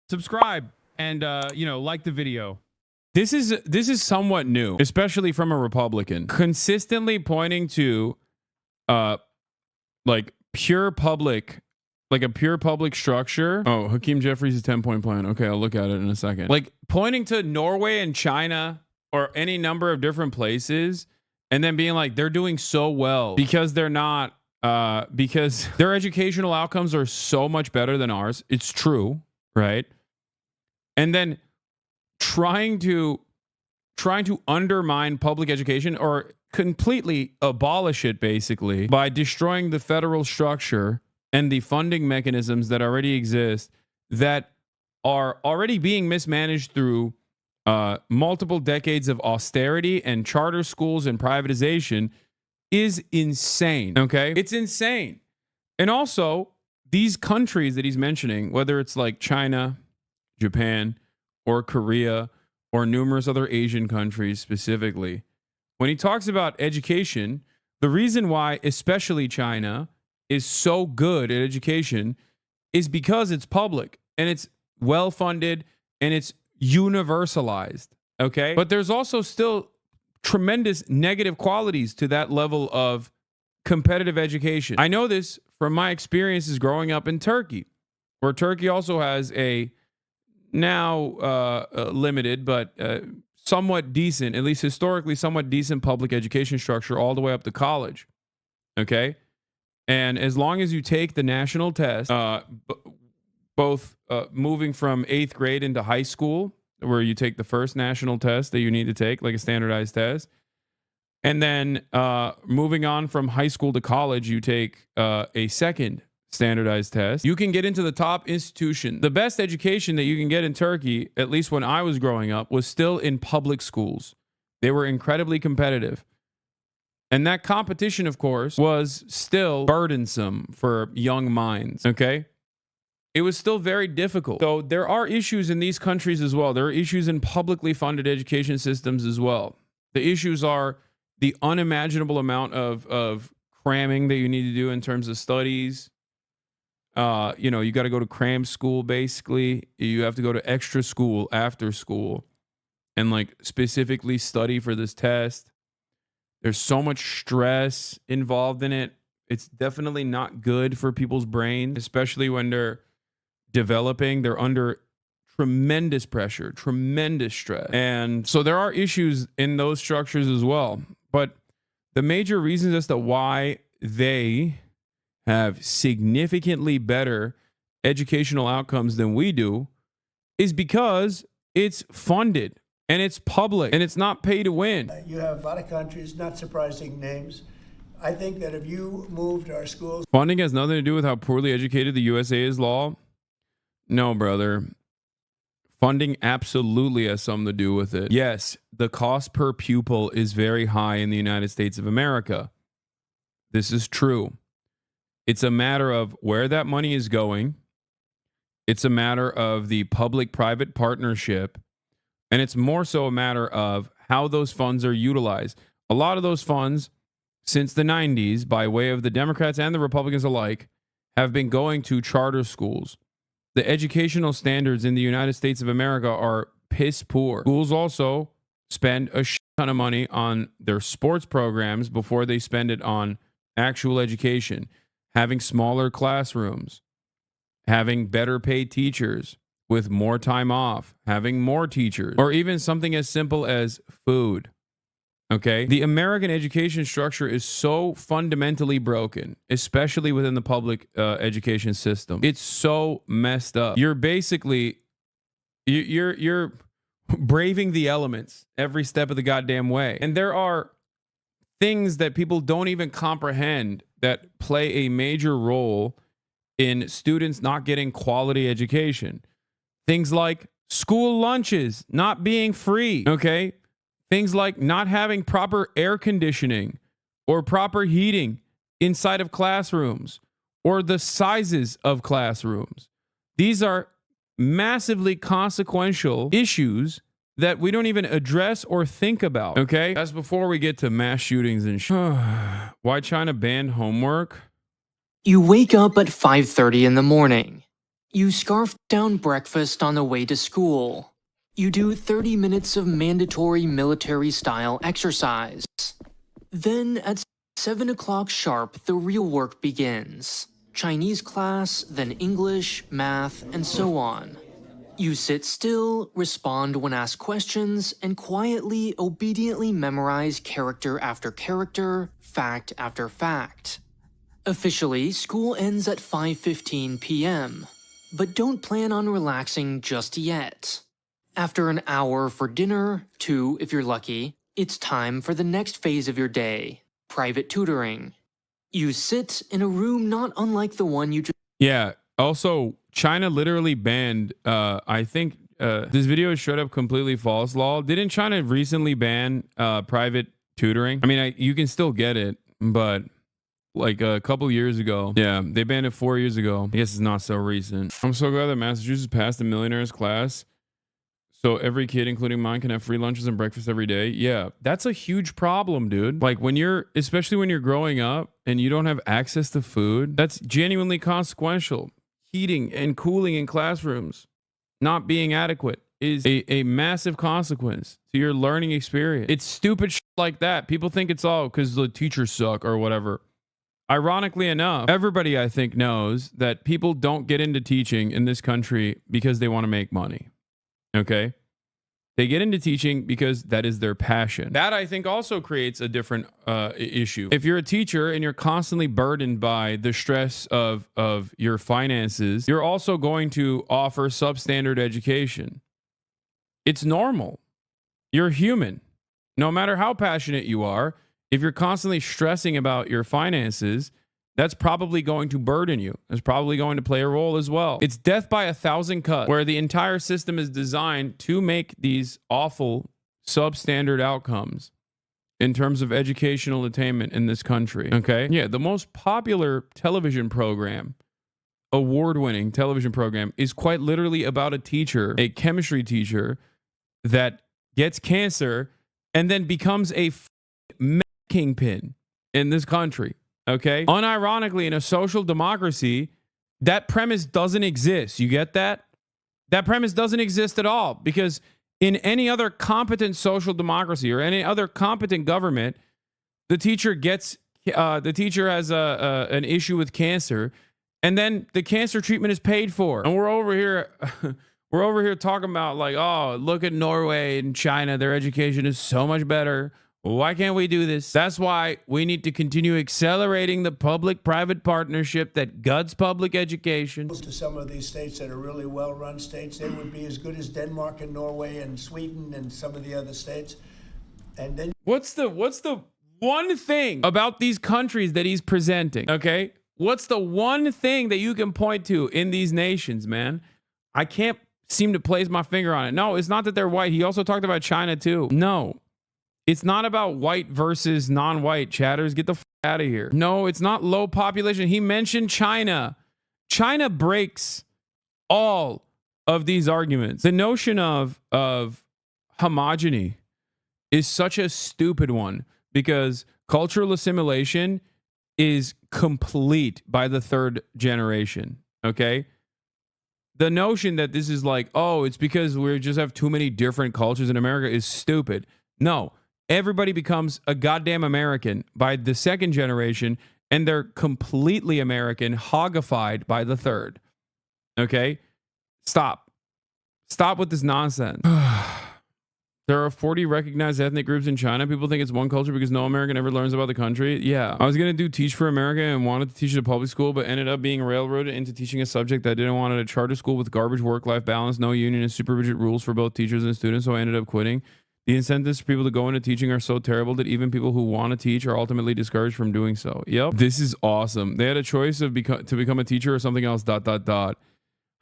subscribe and like the video. This is somewhat new, especially from a Republican, consistently pointing to like pure public, like a pure public structure. Oh, Hakeem Jeffries' 10-point plan. Okay, I'll look at it in a second. Like pointing to Norway and China or any number of different places and then being like, they're doing so well because they're not, because their educational outcomes are so much better than ours. It's true, right? And then trying to undermine public education or completely abolish it, basically, by destroying the federal structure and the funding mechanisms that already exist that are already being mismanaged through multiple decades of austerity and charter schools and privatization is insane. Okay? It's insane. And also, these countries that he's mentioning, whether it's like China, Japan, or Korea, or numerous other Asian countries specifically, when he talks about education, the reason why especially China is so good at education is because it's public and it's well funded and it's universalized. Okay. But there's also still tremendous negative qualities to that level of competitive education. I know this from my experiences growing up in Turkey, where Turkey also has a now limited, but somewhat decent, at least historically somewhat decent public education structure all the way up to college. Okay. And as long as you take the national test, both moving from 8th grade into high school, where you take the first national test that you need to take, like a standardized test, and then moving on from high school to college, you take a second standardized test, you can get into the top institution. The best education that you can get in Turkey, at least when I was growing up, was still in public schools. They were incredibly competitive. And that competition, of course, was still burdensome for young minds, okay? It was still very difficult. So there are issues in these countries as well. There are issues in publicly funded education systems as well. The issues are the unimaginable amount of cramming that you need to do in terms of studies. You got to go to cram school, basically. You have to go to extra school after school and like specifically study for this test. There's so much stress involved in it. It's definitely not good for people's brains, especially when they're developing. They're under tremendous pressure, tremendous stress. And so there are issues in those structures as well. But the major reasons as to why they have significantly better educational outcomes than we do is because it's funded and it's public and it's not pay to win. You have a lot of countries, not surprising names. I think that if you moved our schools... Funding has nothing to do with how poorly educated the USA is, Law. No, brother. Funding absolutely has something to do with it. Yes, the cost per pupil is very high in the United States of America. This is true. It's a matter of where that money is going. It's a matter of the public-private partnership. And it's more so a matter of how those funds are utilized. A lot of those funds, since the 90s, by way of the Democrats and the Republicans alike, have been going to charter schools. The educational standards in the United States of America are piss poor. Schools also spend a shit ton of money on their sports programs before they spend it on actual education. Having smaller classrooms, having better paid teachers with more time off, having more teachers, or even something as simple as food. Okay? The American education structure is so fundamentally broken, especially within the public education system. It's so messed up. You're basically, you're braving the elements every step of the goddamn way. And there are things that people don't even comprehend that play a major role in students not getting quality education. Things like school lunches not being free, okay? Things like not having proper air conditioning or proper heating inside of classrooms or the sizes of classrooms. These are massively consequential issues that we don't even address or think about, okay? That's before we get to mass shootings and why China banned homework? You wake up at 5:30 in the morning. You scarf down breakfast on the way to school. You do 30 minutes of mandatory military-style exercise. Then at 7 o'clock sharp, the real work begins. Chinese class, then English, math, and so on. You sit still, respond when asked questions, and quietly, obediently memorize character after character, fact after fact. Officially, school ends at 5:15 p.m., but don't plan on relaxing just yet. After an hour for dinner, 2 if you're lucky, it's time for the next phase of your day, private tutoring. You sit in a room not unlike the one you just... Yeah. Also, China literally banned, I think this video is straight up completely false law. Didn't China recently ban private tutoring? I mean, you can still get it, but like a couple years ago. Yeah, they banned it 4 years ago. I guess it's not so recent. I'm so glad that Massachusetts passed the millionaires class, so every kid, including mine, can have free lunches and breakfast every day. Yeah, that's a huge problem, dude. Like especially when you're growing up and you don't have access to food, that's genuinely consequential. Heating and cooling in classrooms not being adequate is a massive consequence to your learning experience. It's stupid shit like that. People think it's all because the teachers suck or whatever. Ironically enough, everybody I think knows that people don't get into teaching in this country because they want to make money. Okay? They get into teaching because that is their passion. That I think also creates a different issue. If you're a teacher and you're constantly burdened by the stress of your finances, you're also going to offer substandard education. It's normal. You're human. No matter how passionate you are, if you're constantly stressing about your finances, that's probably going to burden you. It's probably going to play a role as well. It's death by 1,000 cuts, where the entire system is designed to make these awful substandard outcomes in terms of educational attainment in this country. Okay? Yeah, the most popular television program, award-winning television program, is quite literally about a teacher, a chemistry teacher, that gets cancer and then becomes a kingpin in this country. Okay. Unironically, in a social democracy, that premise doesn't exist. You get that? That premise doesn't exist at all, because in any other competent social democracy or any other competent government, the teacher has an issue with cancer, and then the cancer treatment is paid for. And we're over here talking about like, oh, look at Norway and China. Their education is so much better. Why can't we do this? That's why we need to continue accelerating the public-private partnership that guts public education. To some of these states that are really well-run states, they would be as good as Denmark and Norway and Sweden and some of the other states. And then what's the one thing about these countries that he's presenting? Okay, what's the one thing that you can point to in these nations, man? I can't seem to place my finger on it. No, it's not that they're white. He also talked about China too. No. It's not about white versus non-white, chatters. Get the f out of here. No, it's not low population. He mentioned China. China breaks all of these arguments. The notion of homogeny is such a stupid one, because cultural assimilation is complete by the third generation. Okay? The notion that this is like, oh, it's because we just have too many different cultures in America is stupid. No. Everybody becomes a goddamn American by the second generation, and they're completely American, hogified by the third. Okay? Stop with this nonsense. There are 40 recognized ethnic groups in China. People think it's one culture because no American ever learns about the country. Yeah. I was going to do Teach for America and wanted to teach at a public school, but ended up being railroaded into teaching a subject that I didn't want at a charter school with garbage work-life balance, no union, and super rigid rules for both teachers and students, so I ended up quitting. The incentives for people to go into teaching are so terrible that even people who want to teach are ultimately discouraged from doing so. Yep. This is awesome. They had a choice of to become a teacher or something else, ...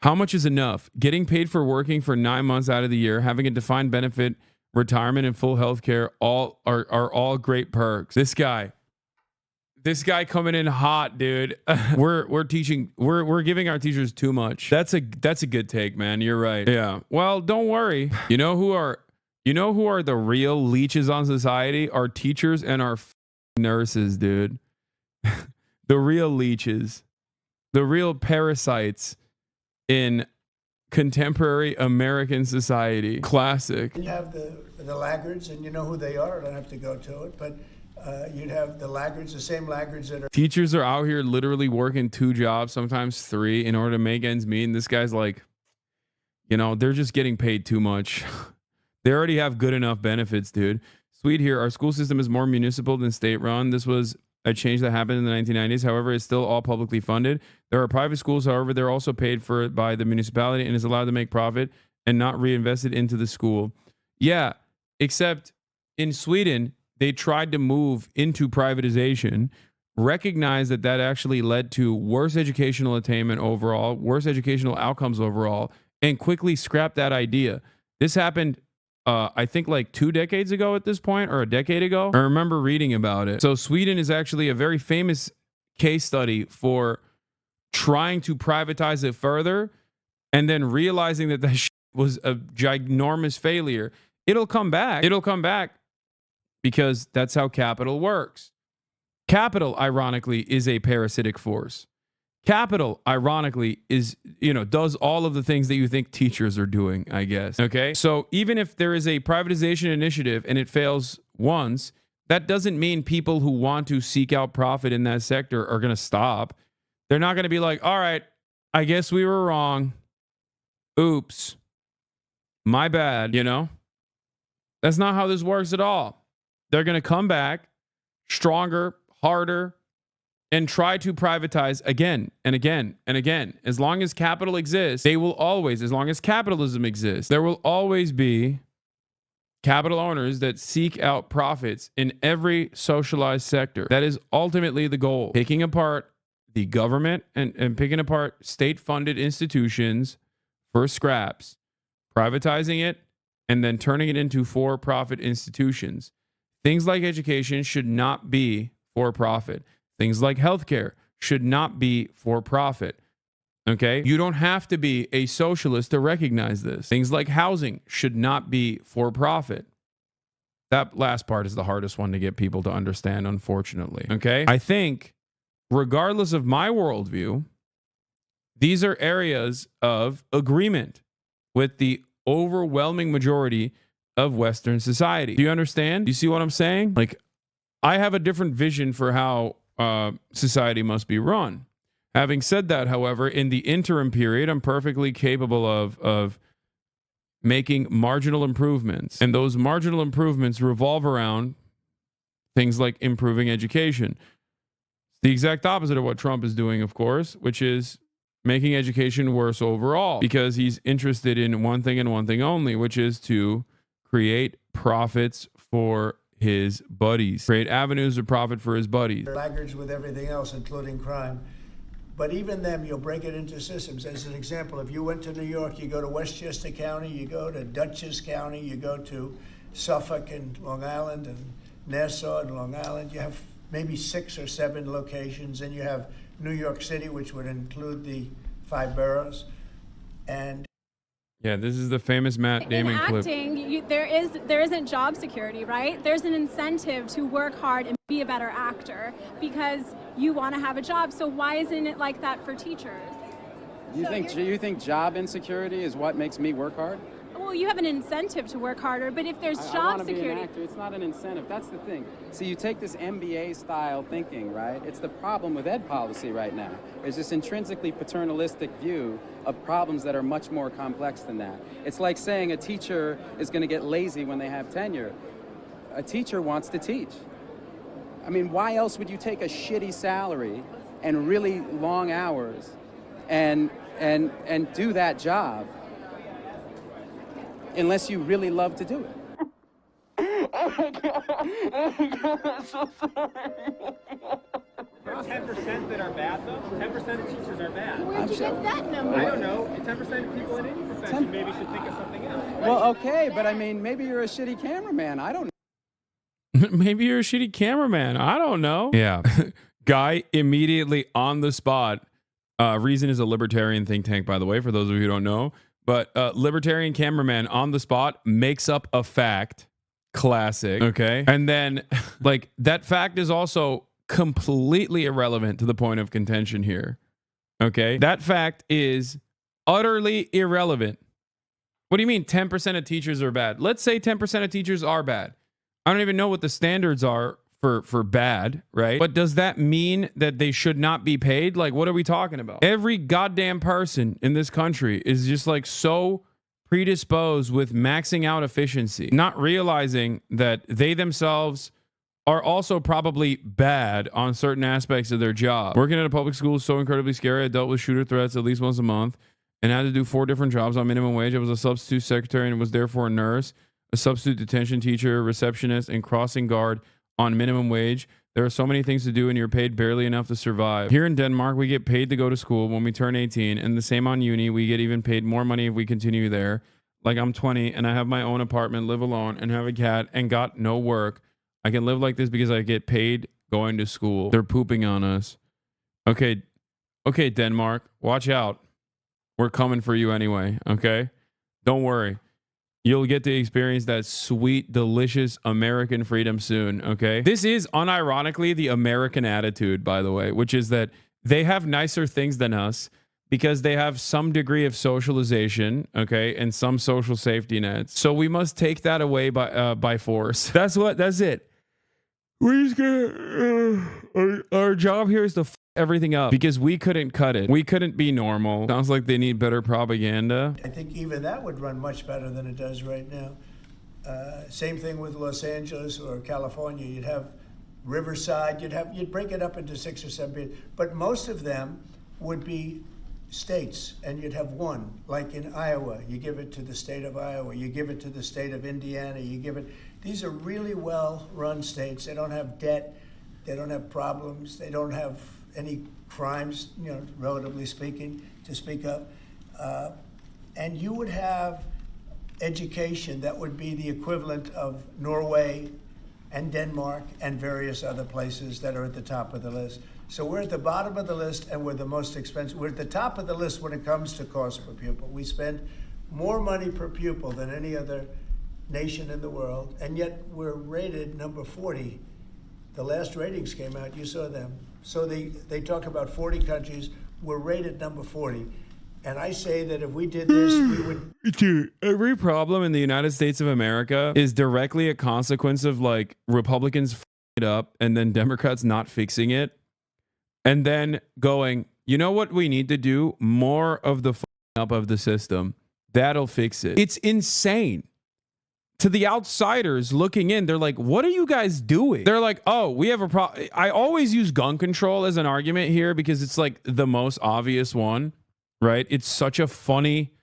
How much is enough? Getting paid for working for 9 months out of the year, having a defined benefit, retirement, and full health care are all great perks. This guy coming in hot, dude. We're giving our teachers too much. That's a good take, man. You're right. Yeah. Well, don't worry. You know who are the real leeches on society? Our teachers and our nurses, dude. The real leeches. The real parasites in contemporary American society. Classic. You have the laggards, and you know who they are. I don't have to go to it, but you'd have the laggards, the same laggards that are. Teachers are out here literally working 2 jobs, sometimes 3, in order to make ends meet. And this guy's like, they're just getting paid too much. They already have good enough benefits, dude. Sweet here. Our school system is more municipal than state run. This was a change that happened in the 1990s. However, it's still all publicly funded. There are private schools, however, they're also paid for by the municipality and is allowed to make profit and not reinvested into the school. Yeah, except in Sweden, they tried to move into privatization, recognized that actually led to worse educational attainment overall, worse educational outcomes overall, and quickly scrapped that idea. This happened I think like 2 decades ago at this point, or a decade ago. I remember reading about it. So Sweden is actually a very famous case study for trying to privatize it further and then realizing that that was a ginormous failure. It'll come back. It'll come back because that's how capital works. Capital, ironically, is a parasitic force. Capital, ironically, is, does all of the things that you think teachers are doing, I guess. Okay. So even if there is a privatization initiative and it fails once, that doesn't mean people who want to seek out profit in that sector are going to stop. They're not going to be like, all right, I guess we were wrong. Oops. My bad, That's not how this works at all. They're going to come back stronger, harder, and try to privatize again and again and again. As long as capital exists, as long as capitalism exists, there will always be capital owners that seek out profits in every socialized sector. That is ultimately the goal. Picking apart the government and picking apart state-funded institutions for scraps, privatizing it, and then turning it into for-profit institutions. Things like education should not be for-profit. Things like healthcare should not be for profit. Okay? You don't have to be a socialist to recognize this. Things like housing should not be for profit. That last part is the hardest one to get people to understand, unfortunately. Okay? I think, regardless of my worldview, these are areas of agreement with the overwhelming majority of Western society. Do you understand? Do you see what I'm saying? Like, I have a different vision for how society must be run. Having said that, however, in the interim period, I'm perfectly capable of making marginal improvements. And those marginal improvements revolve around things like improving education. The exact opposite of what Trump is doing, of course, which is making education worse overall, because he's interested in one thing and one thing only, which is to create profits for his buddies, create avenues of profit for his buddies. Laggards with everything else, including crime. But even them, you'll break it into systems. As an example, if you went to New York, you go to Westchester County, you go to Dutchess County, you go to Suffolk and Long Island and Nassau and Long Island. You have maybe 6 or 7 locations. And you have New York City, which would include the 5 boroughs. And yeah, this is the famous Matt Damon clip. There isn't job security, right? There's an incentive to work hard and be a better actor because you want to have a job. So why isn't it like that for teachers? You think job insecurity is what makes me work hard? Well, you have an incentive to work harder, but if there's job security... Be an actor. It's not an incentive. That's the thing. So you take this MBA-style thinking, right? It's the problem with ed policy right now. There's this intrinsically paternalistic view of problems that are much more complex than that. It's like saying a teacher is going to get lazy when they have tenure. A teacher wants to teach. I mean, why else would you take a shitty salary and really long hours and do that job unless you really love to do it? Oh my God. Oh my God, I'm so sorry. There are 10% that are bad, though. 10% of teachers are bad. Where'd you get that number? I don't know. 10% of people in any profession maybe should think of something else. Well, okay, but I mean, maybe you're a shitty cameraman. I don't know. Maybe you're a shitty cameraman. I don't know. Yeah. Guy immediately on the spot. Reason is a libertarian think tank, by the way, for those of you who don't know. But libertarian cameraman on the spot makes up a fact. Classic. Okay. And then, like, that fact is also completely irrelevant to the point of contention here. Okay. That fact is utterly irrelevant. What do you mean 10% of teachers are bad? Let's say 10% of teachers are bad. I don't even know what the standards are for bad, right? But does that mean that they should not be paid? Like, what are we talking about? Every goddamn person in this country is just like so predisposed with maxing out efficiency, not realizing that they themselves are also probably bad on certain aspects of their job. Working at a public school is so incredibly scary. I dealt with shooter threats at least once a month and had to do 4 different jobs on minimum wage. I was a substitute secretary and was therefore a nurse, a substitute detention teacher, receptionist, and crossing guard on minimum wage. There are so many things to do and you're paid barely enough to survive. Here in Denmark, we get paid to go to school when we turn 18, and the same on uni. We get even paid more money if we continue there. Like, I'm 20 and I have my own apartment, live alone, and have a cat and got no work. I can live like this because I get paid going to school. They're pooping on us. Okay, Denmark, watch out. We're coming for you anyway, okay? Don't worry. You'll get to experience that sweet, delicious American freedom soon, okay? This is unironically the American attitude, by the way, which is that they have nicer things than us because they have some degree of socialization, okay, and some social safety nets. So we must take that away by force. That's it. We're just gonna, our job here is to everything up because we couldn't cut it. We couldn't be normal. Sounds like they need better propaganda. I think even that would run much better than it does right now. Same thing with Los Angeles or California. You'd have Riverside. You'd break it up into 6 or 7, but most of them would be states, and you'd have one. Like in Iowa, you give it to the state of Iowa. You give it to the state of Indiana. You give it. These are really well-run states. They don't have debt. They don't have problems. They don't have any crimes, relatively speaking, to speak of. And you would have education that would be the equivalent of Norway and Denmark and various other places that are at the top of the list. So we're at the bottom of the list and we're the most expensive. We're at the top of the list when it comes to cost per pupil. We spend more money per pupil than any other nation in the world, and yet we're rated number 40. The last ratings came out, you saw them. So they talk about 40 countries. We're rated number 40. And I say that if we did this, we would... Dude, every problem in the United States of America is directly a consequence of, like, Republicans f***ing it up and then Democrats not fixing it. And then going, you know what we need to do? More of the f***ing up of the system. That'll fix it. It's insane. To the outsiders looking in, they're like, what are you guys doing? They're like, oh, we have a problem. I always use gun control as an argument here because it's like the most obvious one, right? It's such a funny,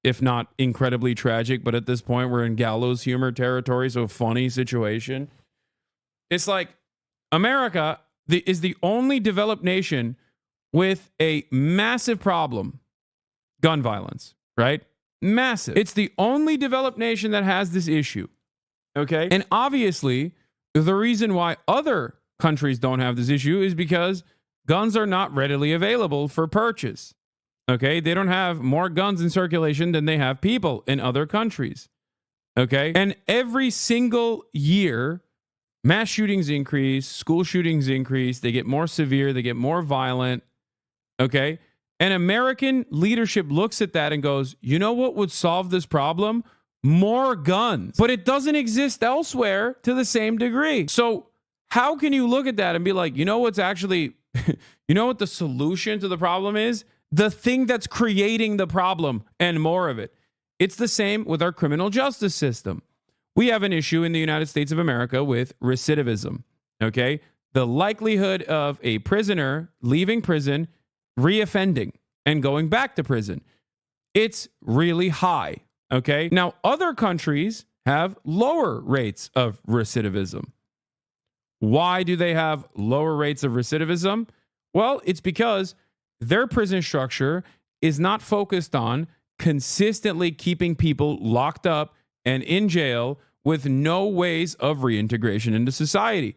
if not incredibly tragic, but at this point we're in gallows humor territory, so funny situation. It's like America is the only developed nation with a massive problem, gun violence, right? Massive. It's the only developed nation that has this issue. Okay. And obviously, the reason why other countries don't have this issue is because guns are not readily available for purchase. Okay. They don't have more guns in circulation than they have people in other countries. Okay. And every single year, mass shootings increase, school shootings increase, they get more severe, they get more violent. Okay. And American leadership looks at that and goes, you know what would solve this problem? More guns. But it doesn't exist elsewhere to the same degree. So how can you look at that and be like, you know what's actually, you know what the solution to the problem is? The thing that's creating the problem and more of it. It's the same with our criminal justice system. We have an issue in the United States of America with recidivism. Okay? The likelihood of a prisoner leaving prison, reoffending and going back to prison, it's really high. Okay. Now, other countries have lower rates of recidivism. Why do they have lower rates of recidivism? Well, it's because their prison structure is not focused on consistently keeping people locked up and in jail with no ways of reintegration into society.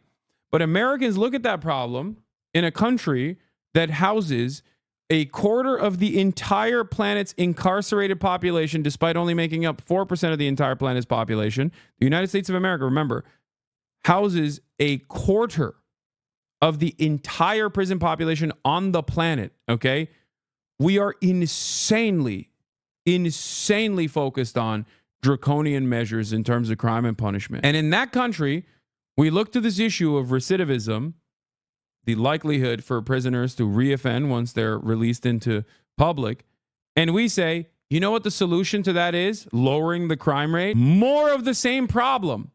But Americans look at that problem in a country that houses a quarter of the entire planet's incarcerated population, despite only making up 4% of the entire planet's population. The United States of America, remember, houses a quarter of the entire prison population on the planet, okay? We are insanely insanely focused on draconian measures in terms of crime and punishment. And in that country, we look to this issue of recidivism, the likelihood for prisoners to reoffend once they're released into public, and we say, you know what the solution to that is? Lowering the crime rate. More of the same problem.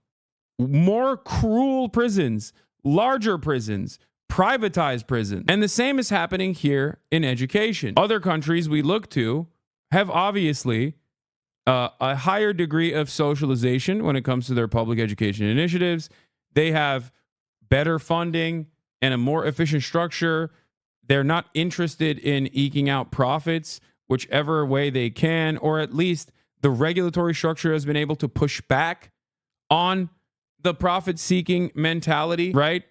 More cruel prisons, larger prisons, privatized prisons. And the same is happening here in education. Other countries we look to have obviously a higher degree of socialization when it comes to their public education initiatives. They have better funding and a more efficient structure. They're not interested in eking out profits whichever way they can, or at least the regulatory structure has been able to push back on the profit-seeking mentality, right,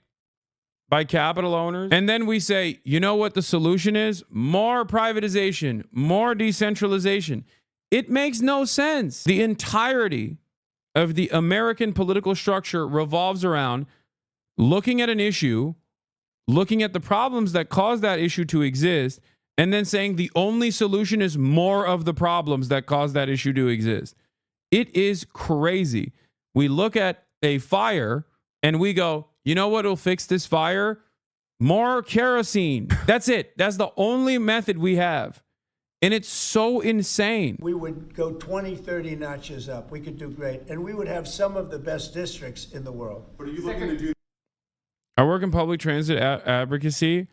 by capital owners. And then we say, you know what the solution is? More privatization, more decentralization. It makes no sense. The entirety of the American political structure revolves around looking at an issue, looking at the problems that cause that issue to exist, and then saying the only solution is more of the problems that cause that issue to exist. It is crazy. We look at a fire and we go, you know what will fix this fire? More kerosene. That's it. That's the only method we have. And it's so insane. We would go 20, 30 notches up. We could do great. And we would have some of the best districts in the world. What are you looking to do? I work in public transit advocacy.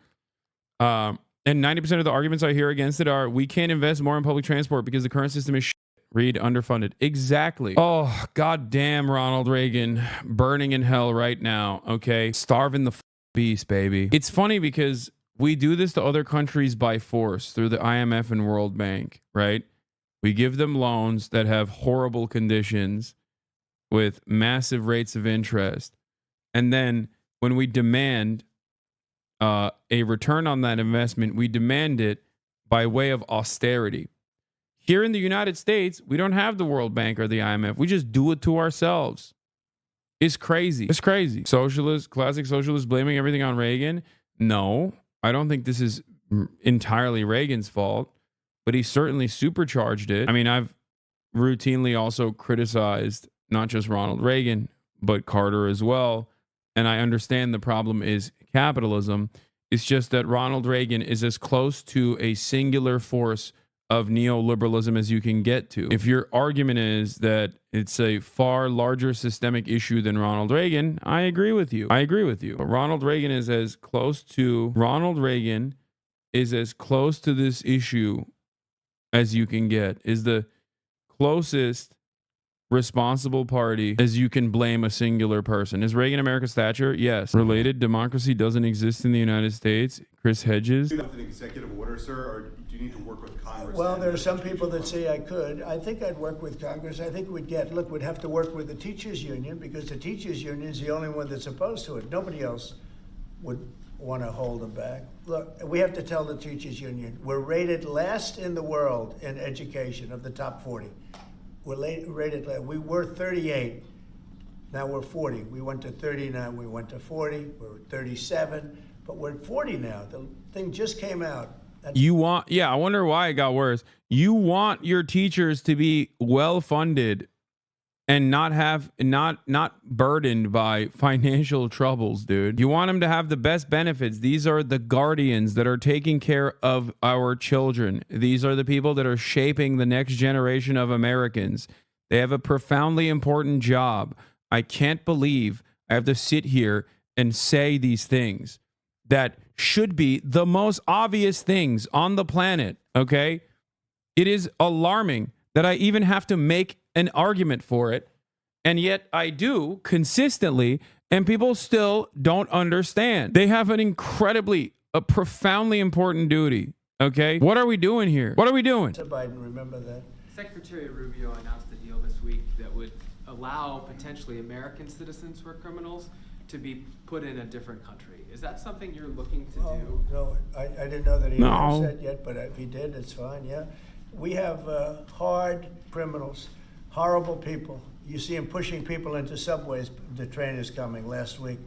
And 90% of the arguments I hear against it are, we can't invest more in public transport because the current system is shit. Read underfunded. Exactly. Oh, goddamn Ronald Reagan burning in hell right now. Okay. Starving the beast, baby. It's funny because we do this to other countries by force through the IMF and World Bank, right? We give them loans that have horrible conditions with massive rates of interest. And then when we demand a return on that investment, we demand it by way of austerity. Here in the United States, we don't have the World Bank or the IMF. We just do it to ourselves. It's crazy. It's crazy. Socialist, classic socialist blaming everything on Reagan. No, I don't think this is entirely Reagan's fault, but he certainly supercharged it. I mean, I've routinely also criticized not just Ronald Reagan, but Carter as well. And I understand the problem is capitalism. It's just that Ronald Reagan is as close to a singular force of neoliberalism as you can get to. If your argument is that it's a far larger systemic issue than Ronald Reagan, I agree with you. But Ronald Reagan is as close to this issue as you can get. Is the closest responsible party as you can blame a singular person. Is Reagan America's Thatcher? Yes. Related, democracy doesn't exist in the United States. Chris Hedges. With an executive order, sir, or do you need to work with Congress? Well, there are some people that say I could. I think I'd work with Congress. I think we'd have to work with the teachers union, because the teachers union is the only one that's opposed to it. Nobody else would want to hold them back. Look, we have to tell the teachers union, we're rated last in the world in education of the top 40. We're rated last. We were 38. Now we're 40. We went to 39. We went to 40. We're at 37. But we're at 40 now. The thing just came out. I wonder why it got worse. You want your teachers to be well funded and not burdened by financial troubles, dude. You want them to have the best benefits. These are the guardians that are taking care of our children. These are the people that are shaping the next generation of Americans. They have a profoundly important job. I can't believe I have to sit here and say these things that should be the most obvious things on the planet, okay? It is alarming that I even have to make an argument for it, and yet I do consistently, and people still don't understand. They have a profoundly important duty, okay? What are we doing here? What are we doing? Mr. Biden, remember that. Secretary Rubio announced a deal this week that would allow potentially American citizens who are criminals to be put in a different country. Is that something you're looking to do? No, I didn't know that he said yet, but if he did, it's fine, yeah. We have hard criminals, horrible people. You see him pushing people into subways. The train is coming last week.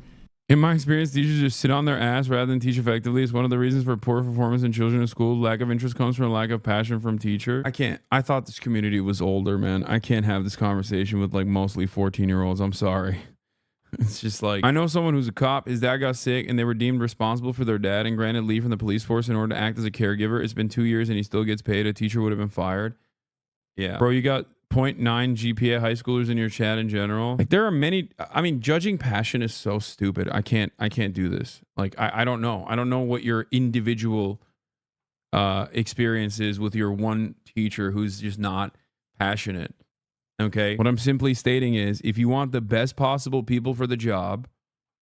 In my experience, teachers just sit on their ass rather than teach effectively. It's one of the reasons for poor performance in children in school. Lack of interest comes from a lack of passion from teacher. I thought this community was older, man. I can't have this conversation with like mostly 14-year-olds. I'm sorry. It's just like, I know someone who's a cop. His dad got sick and they were deemed responsible for their dad and granted leave from the police force in order to act as a caregiver. It's been 2 years and he still gets paid. A teacher would have been fired. Yeah. Bro, you got 0.9 GPA high schoolers in your chat in general. Like there are many, I mean, judging passion is so stupid. I can't do this. Like, I don't know. I don't know what your individual experience is with your one teacher who's just not passionate. Okay. What I'm simply stating is if you want the best possible people for the job,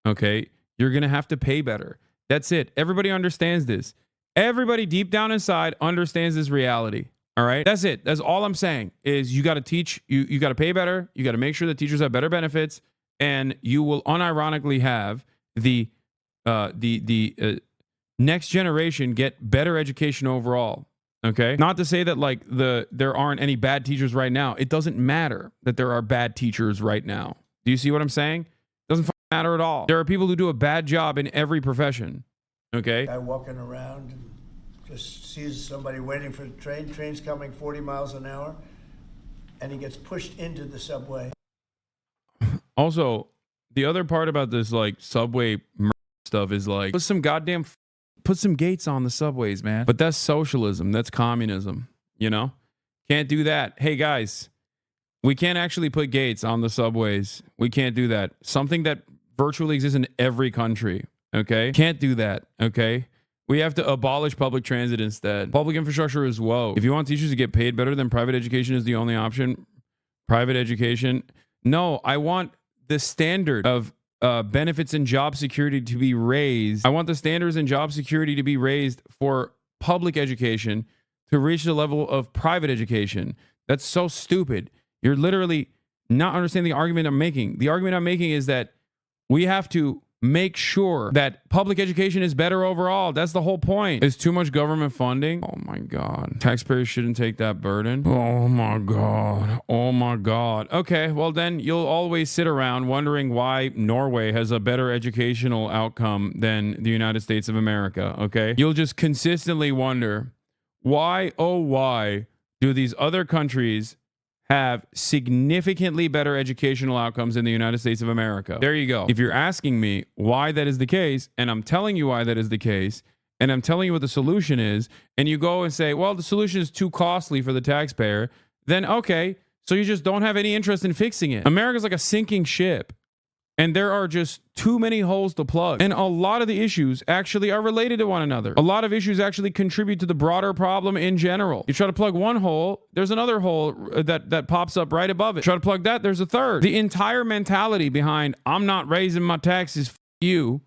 okay, you're going to have to pay better. That's it. Everybody understands this. Everybody deep down inside understands this reality. All right. That's it. That's all I'm saying is you got to teach, you got to pay better. You got to make sure that teachers have better benefits and you will unironically have the next generation get better education overall. Okay. Not to say that like there aren't any bad teachers right now. It doesn't matter that there are bad teachers right now. Do you see what I'm saying? It doesn't matter at all. There are people who do a bad job in every profession. Okay. Guy walking around and just sees somebody waiting for the train. Train's coming 40 miles an hour, and he gets pushed into the subway. Also, the other part about this like subway stuff is like put some gates on the subways, man. But that's socialism. That's communism. You know, can't do that. Hey guys, we can't actually put gates on the subways. We can't do that. Something that virtually exists in every country. Okay, can't do that. Okay. We have to abolish public transit instead. Public infrastructure is woe. If you want teachers to get paid better, then private education is the only option. Private education. No, I want the standard of benefits and job security to be raised. I want the standards and job security to be raised for public education to reach the level of private education. That's so stupid. You're literally not understanding the argument I'm making. The argument I'm making is that we have to make sure that public education is better overall. That's the whole point. It's too much government funding. Oh my God. Taxpayers shouldn't take that burden. Oh my God. Oh my God. Okay, well then you'll always sit around wondering why Norway has a better educational outcome than the United States of America, okay? You'll just consistently wonder why, oh why, do these other countries have significantly better educational outcomes in the United States of America? There you go. If you're asking me why that is the case, and I'm telling you why that is the case, and I'm telling you what the solution is, and you go and say, well, the solution is too costly for the taxpayer, then okay, so you just don't have any interest in fixing it. America's like a sinking ship, and there are just too many holes to plug. And a lot of the issues actually are related to one another. A lot of issues actually contribute to the broader problem in general. You try to plug one hole, there's another hole that pops up right above it. Try to plug that, there's a third. The entire mentality behind I'm not raising my taxes, f you,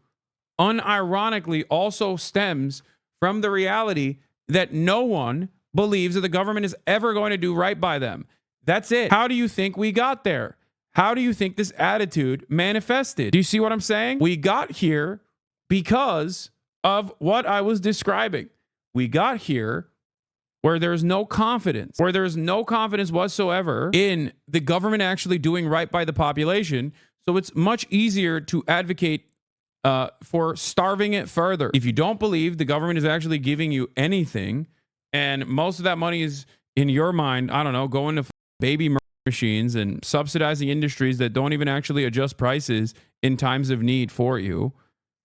unironically also stems from the reality that no one believes that the government is ever going to do right by them. That's it. How do you think we got there? How do you think this attitude manifested? Do you see what I'm saying? We got here because of what I was describing. We got here where there's no confidence, whatsoever in the government actually doing right by the population. So it's much easier to advocate for starving it further. If you don't believe the government is actually giving you anything, and most of that money is, in your mind, I don't know, going to baby machines and subsidizing industries that don't even actually adjust prices in times of need for you,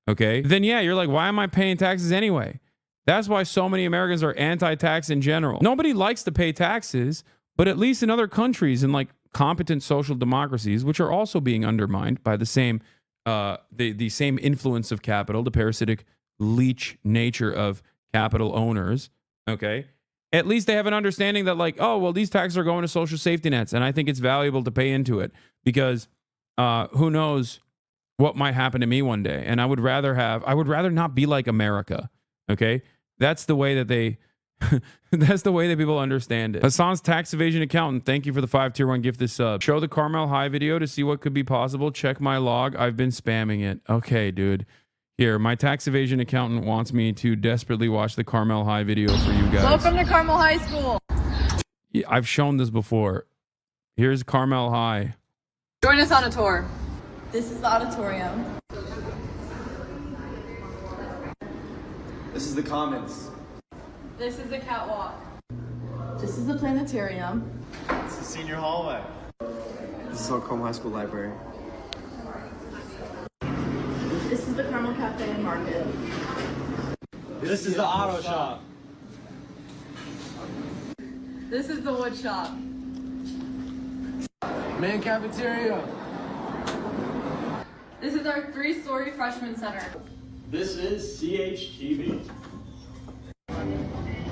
okay, then yeah, you're like, why am I paying taxes anyway? That's why so many Americans are anti-tax in general. Nobody likes to pay taxes, but at least in other countries, in like competent social democracies, which are also being undermined by the same the same influence of capital, the parasitic leech nature of capital owners, okay, at least they have an understanding that like, oh, well, these taxes are going to social safety nets, and I think it's valuable to pay into it because who knows what might happen to me one day. And I would rather not be like America. Okay. That's the way that that's the way that people understand it. Hasan's tax evasion accountant. Thank you for the 5 tier 1 gift this sub. Show the Carmel High video to see what could be possible. Check my log. I've been spamming it. Okay, dude. Here, my tax evasion accountant wants me to desperately watch the Carmel High video for you guys. Welcome to Carmel High School. Yeah, I've shown this before. Here's Carmel High. Join us on a tour. This is the auditorium. This is the Commons. This is the catwalk. This is the planetarium. This is senior hallway. This is Oklahoma High School library. This is the Carmel Cafe and Market. This is the auto shop. This is the wood shop. Main cafeteria. This is our 3-story freshman center. This is CHTV.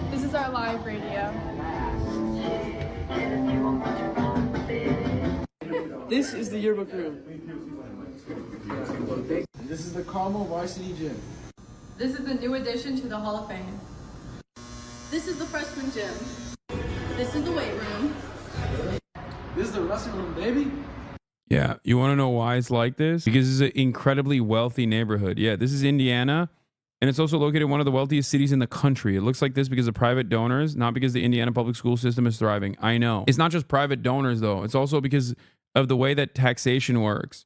This is our live radio. This is the yearbook room. This is the Carmel Varsity Gym. This is the new addition to the Hall of Fame. This is the freshman gym. This is the weight room. This is the wrestling room, baby. Yeah, you want to know why it's like this? Because it's an incredibly wealthy neighborhood. Yeah, this is Indiana, and it's also located in one of the wealthiest cities in the country. It looks like this because of private donors, not because the Indiana public school system is thriving. I know. It's not just private donors, though. It's also because of the way that taxation works.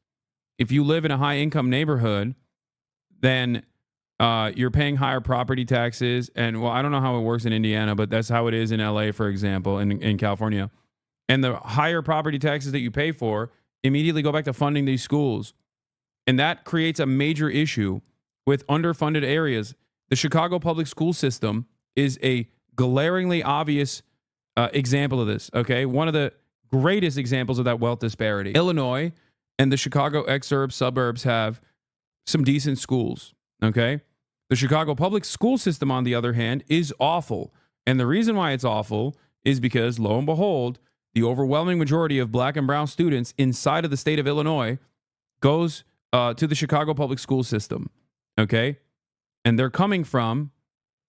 If you live in a high-income neighborhood, then you're paying higher property taxes. And, well, I don't know how it works in Indiana, but that's how it is in LA, for example, in California. And the higher property taxes that you pay for immediately go back to funding these schools. And that creates a major issue with underfunded areas. The Chicago public school system is a glaringly obvious example of this, okay? One of the greatest examples of that wealth disparity. Illinois and the Chicago exurb suburbs have some decent schools, okay? The Chicago public school system, on the other hand, is awful. And the reason why it's awful is because, lo and behold, the overwhelming majority of black and brown students inside of the state of Illinois goes to the Chicago public school system, okay? And they're coming from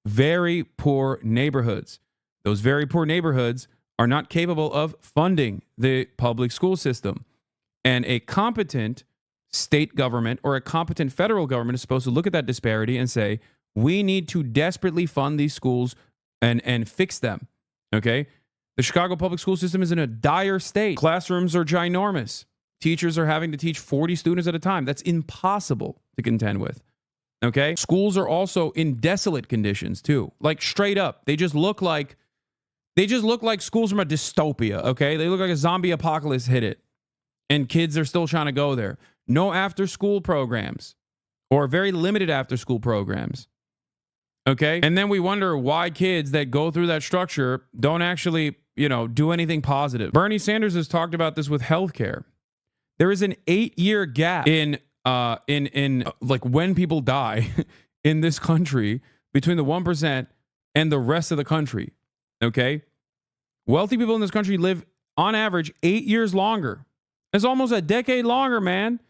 very poor neighborhoods. Those very poor neighborhoods are not capable of funding the public school system. And a competent state government or a competent federal government is supposed to look at that disparity and say, we need to desperately fund these schools and fix them, okay? The Chicago public school system is in a dire state. Classrooms are ginormous. Teachers are having to teach 40 students at a time. That's impossible to contend with. Okay? Schools are also in desolate conditions too. Like straight up. They just look like schools from a dystopia, okay? They look like a zombie apocalypse hit it. And kids are still trying to go there. No after-school programs or very limited after-school programs. Okay? And then we wonder why kids that go through that structure don't actually, do anything positive. Bernie Sanders has talked about this with healthcare. There is an 8-year gap in like when people die in this country between the 1% and the rest of the country. Okay? Wealthy people in this country live on average 8 years longer. It's almost a decade longer, man.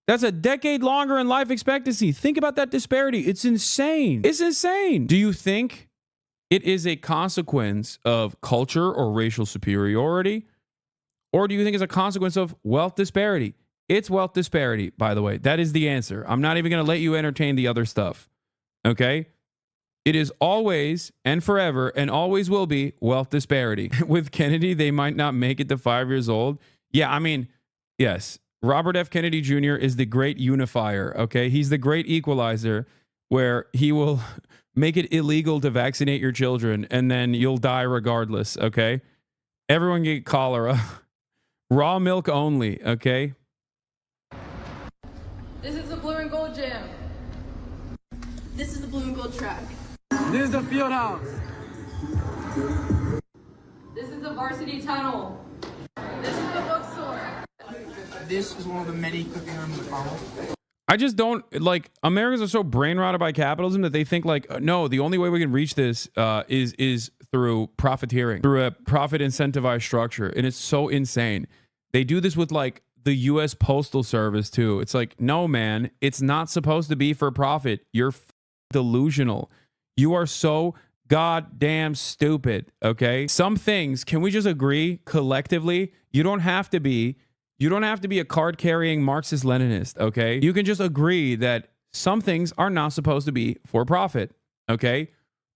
That's a decade longer in life expectancy. Think about that disparity. It's insane. It's insane. Do you think it is a consequence of culture or racial superiority? Or do you think it's a consequence of wealth disparity? It's wealth disparity, by the way. That is the answer. I'm not even going to let you entertain the other stuff. Okay? It is always and forever and always will be wealth disparity. With Kennedy, they might not make it to 5 years old. Yeah, I mean, yes. Robert F. Kennedy Jr. is the great unifier, okay? He's the great equalizer where he will make it illegal to vaccinate your children and then you'll die regardless, okay? Everyone get cholera. Raw milk only, okay? This is the blue and gold gym. This is the blue and gold track. This is the field house. This is the varsity tunnel. This is the bookstore. This is one of the many cooking rooms in the Carmel. I just don't like Americans are so brain rotted by capitalism that they think like, no, the only way we can reach this is through profiteering, through a profit incentivized structure. And it's so insane. They do this with like the U.S. Postal Service too. It's like, no, man, it's not supposed to be for profit. You're delusional. You are so goddamn stupid. Okay. Some things, can we just agree collectively? You don't have to be a card-carrying Marxist-Leninist, okay? You can just agree that some things are not supposed to be for profit, okay?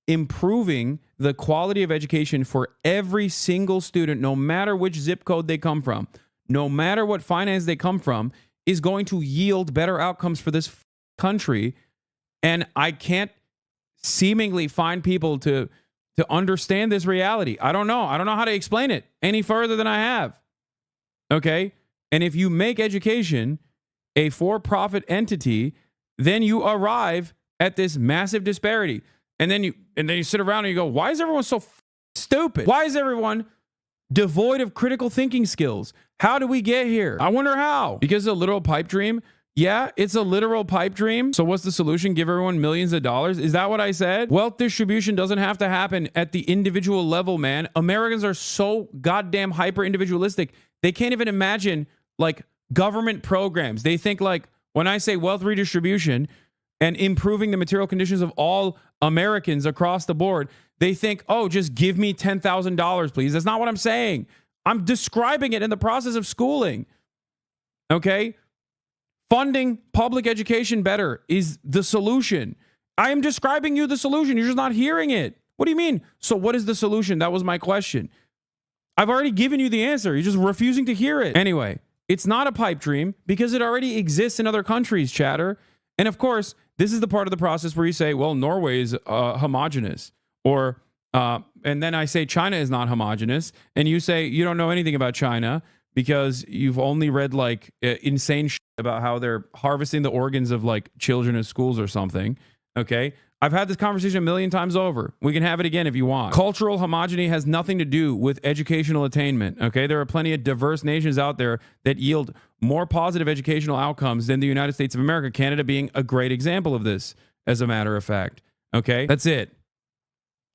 Improving the quality of education for every single student, no matter which zip code they come from, no matter what finance they come from, is going to yield better outcomes for this country. And I can't seemingly find people to understand this reality. I don't know. I don't know how to explain it any further than I have. Okay? And if you make education a for-profit entity, then you arrive at this massive disparity. And then you sit around and you go, why is everyone so stupid? Why is everyone devoid of critical thinking skills? How do we get here? I wonder how. Because a literal pipe dream? Yeah, it's a literal pipe dream. So what's the solution? Give everyone millions of dollars? Is that what I said? Wealth distribution doesn't have to happen at the individual level, man. Americans are so goddamn hyper individualistic. They can't even imagine like government programs. They think like when I say wealth redistribution and improving the material conditions of all Americans across the board, they think, oh, just give me $10,000, please. That's not what I'm saying. I'm describing it in the process of schooling. Okay? Funding public education better is the solution. I am describing you the solution. You're just not hearing it. What do you mean? So what is the solution? That was my question. I've already given you the answer. You're just refusing to hear it. Anyway, it's not a pipe dream because it already exists in other countries, chatter. And of course, this is the part of the process where you say, well, Norway is homogenous. Or, and then I say China is not homogenous. And you say you don't know anything about China because you've only read like insane shit about how they're harvesting the organs of like children in schools or something. Okay. I've had this conversation a million times over. We can have it again if you want. Cultural homogeny has nothing to do with educational attainment. Okay. There are plenty of diverse nations out there that yield more positive educational outcomes than the United States of America, Canada being a great example of this, as a matter of fact. Okay. That's it.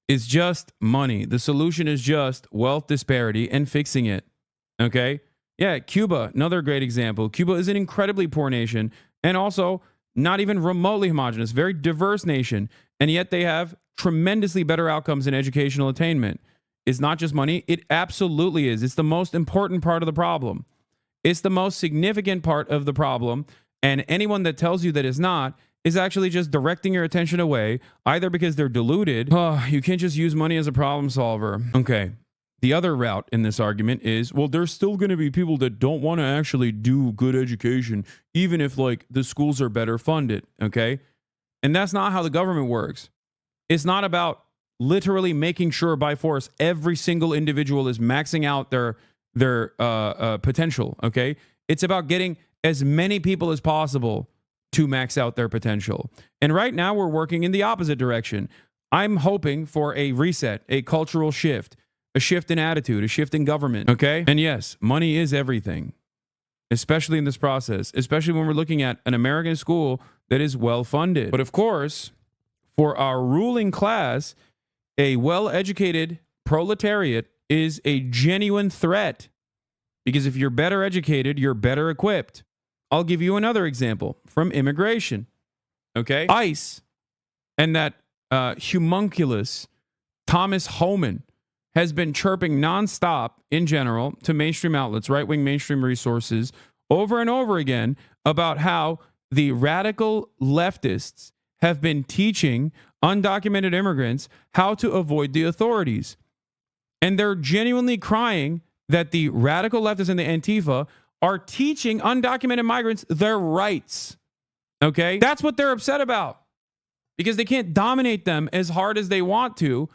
It's just money. The solution is just wealth disparity and fixing it. Okay. Yeah, Cuba, another great example. Cuba is an incredibly poor nation and also not even remotely homogenous, very diverse nation. And yet they have tremendously better outcomes in educational attainment. It's not just money. It absolutely is. It's the most important part of the problem. It's the most significant part of the problem. And anyone that tells you that it's not is actually just directing your attention away, either because they're deluded. Oh, you can't just use money as a problem solver. Okay. The other route in this argument is, well, there's still going to be people that don't want to actually do good education, even if like the schools are better funded. Okay. And that's not how the government works. It's not about literally making sure by force every single individual is maxing out their potential. Okay. It's about getting as many people as possible to max out their potential. And right now we're working in the opposite direction. I'm hoping for a reset, a cultural shift. A shift in attitude, a shift in government, okay? And yes, money is everything, especially in this process, especially when we're looking at an American school that is well-funded. But of course, for our ruling class, a well-educated proletariat is a genuine threat because if you're better educated, you're better equipped. I'll give you another example from immigration, okay? ICE and that homunculus Thomas Homan has been chirping nonstop in general to mainstream outlets, right-wing mainstream resources, over and over again about how the radical leftists have been teaching undocumented immigrants how to avoid the authorities. And they're genuinely crying that the radical leftists and the Antifa are teaching undocumented migrants their rights. Okay? That's what they're upset about because they can't dominate them as hard as they want to.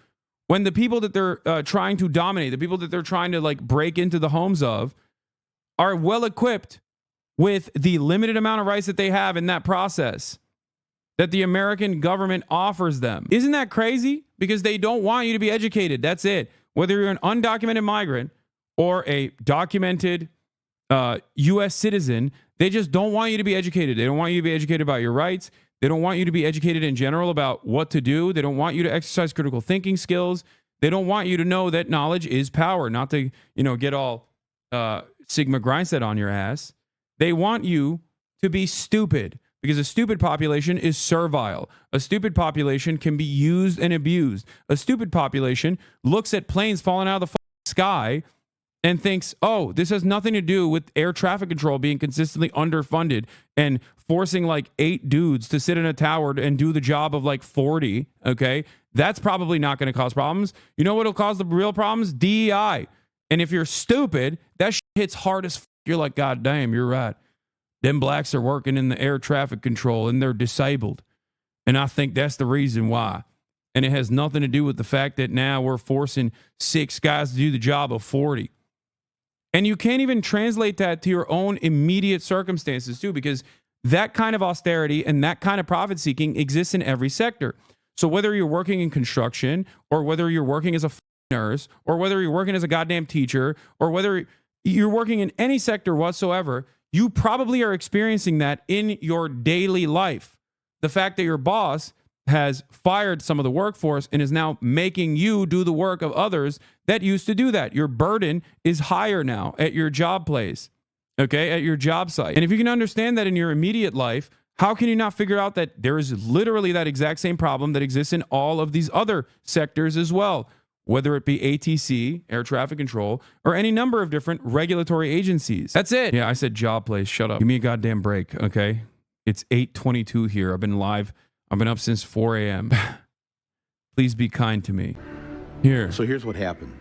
When the people that they're trying to dominate, the people that they're trying to like break into the homes of are well equipped with the limited amount of rights that they have in that process that the American government offers them. Isn't that crazy? Because they don't want you to be educated. That's it. Whether you're an undocumented migrant or a documented U.S. citizen, they just don't want you to be educated. They don't want you to be educated about your rights. They don't want you to be educated in general about what to do. They don't want you to exercise critical thinking skills. They don't want you to know that knowledge is power, not to, get all Sigma grindset on your ass. They want you to be stupid because a stupid population is servile. A stupid population can be used and abused. A stupid population looks at planes falling out of the sky and thinks, oh, this has nothing to do with air traffic control being consistently underfunded and forcing like 8 dudes to sit in a tower and do the job of like 40, okay? That's probably not going to cause problems. You know what will cause the real problems? DEI. And if you're stupid, that shit hits hard as you're like, God damn, you're right. Them blacks are working in the air traffic control and they're disabled. And I think that's the reason why. And it has nothing to do with the fact that now we're forcing 6 guys to do the job of 40. And you can't even translate that to your own immediate circumstances too, because that kind of austerity and that kind of profit seeking exists in every sector. So whether you're working in construction, or whether you're working as a nurse, or whether you're working as a goddamn teacher, or whether you're working in any sector whatsoever, you probably are experiencing that in your daily life. The fact that your boss has fired some of the workforce and is now making you do the work of others that used to do that. Your burden is higher now at your job place, okay, at your job site. And if you can understand that in your immediate life, how can you not figure out that there is literally that exact same problem that exists in all of these other sectors as well, whether it be ATC, air traffic control, or any number of different regulatory agencies? That's it. Yeah, I said job place. Shut up. Give me a goddamn break, okay? It's 8:22 here. I've been live. I've been up since 4 a.m. Please be kind to me. Here. So here's what happened.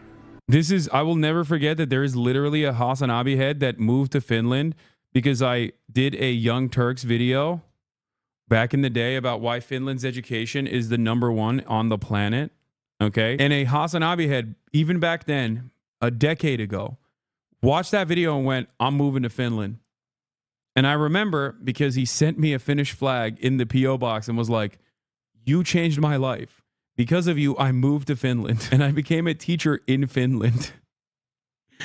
I will never forget that there is literally a Hasanabi head that moved to Finland because I did a Young Turks video back in the day about why Finland's education is the #1 on the planet. Okay. And a Hasanabi head, even back then, a decade ago, watched that video and went, I'm moving to Finland. And I remember because he sent me a Finnish flag in the P.O. box and was like, you changed my life. Because of you, I moved to Finland and I became a teacher in Finland.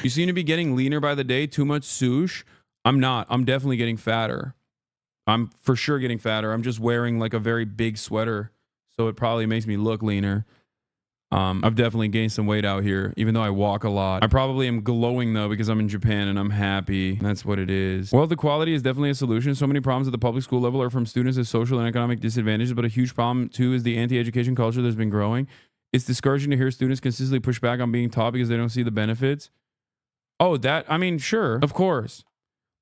You seem to be getting leaner by the day. Too much sush. I'm not. I'm definitely getting fatter. I'm for sure getting fatter. I'm just wearing like a very big sweater, so it probably makes me look leaner. I've definitely gained some weight out here, even though I walk a lot. I probably am glowing though because I'm in Japan and I'm happy. That's what it is. Well, the quality is definitely a solution. So many problems at the public school level are from students with social and economic disadvantages, but a huge problem too is the anti-education culture that's been growing. It's discouraging to hear students consistently push back on being taught because they don't see the benefits. Oh, I mean, sure, of course.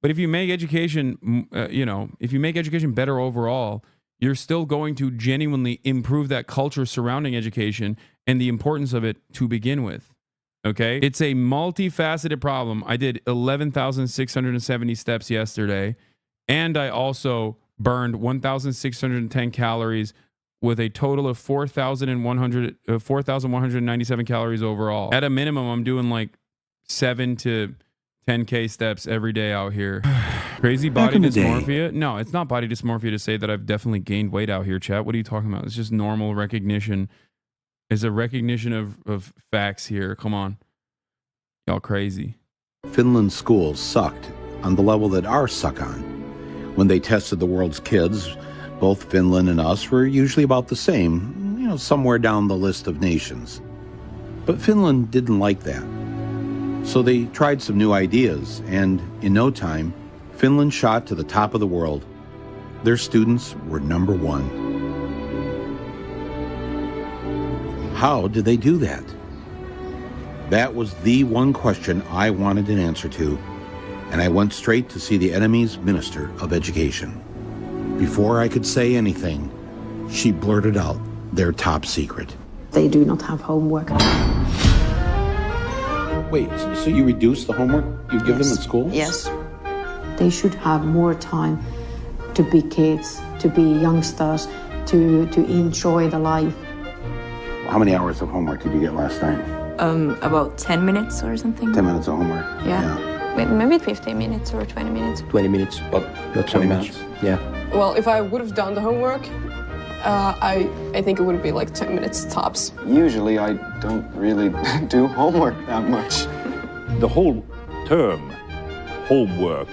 But if you make education, if you make education better overall, you're still going to genuinely improve that culture surrounding education and the importance of it to begin with. Okay? It's a multifaceted problem. I did 11,670 steps yesterday, and I also burned 1,610 calories with a total of 4,197 calories overall. At a minimum, I'm doing like 7 to 10K steps every day out here. Crazy body dysmorphia? No, it's not body dysmorphia to say that I've definitely gained weight out here, chat. What are you talking about? It's just normal recognition. It's a recognition of facts here. Come on. Y'all crazy. Finland's schools sucked on the level that ours suck on. When they tested the world's kids, both Finland and us were usually about the same, somewhere down the list of nations. But Finland didn't like that. So they tried some new ideas, and in no time, Finland shot to the top of the world. Their students were #1. How did they do that? That was the one question I wanted an answer to, and I went straight to see the enemy's Minister of Education. Before I could say anything, she blurted out their top secret. They do not have homework. Wait, so you reduce the homework you give them at school? Yes. They should have more time to be kids, to be youngsters, to enjoy the life. How many hours of homework did you get last night? About 10 minutes or something. 10 minutes of homework? Yeah. Maybe 15 minutes or 20 minutes. 20 minutes, but not 20 minutes. Yeah. Well, if I would have done the homework, I think it would be like 10 minutes tops. Usually I don't really do homework that much. The whole term homework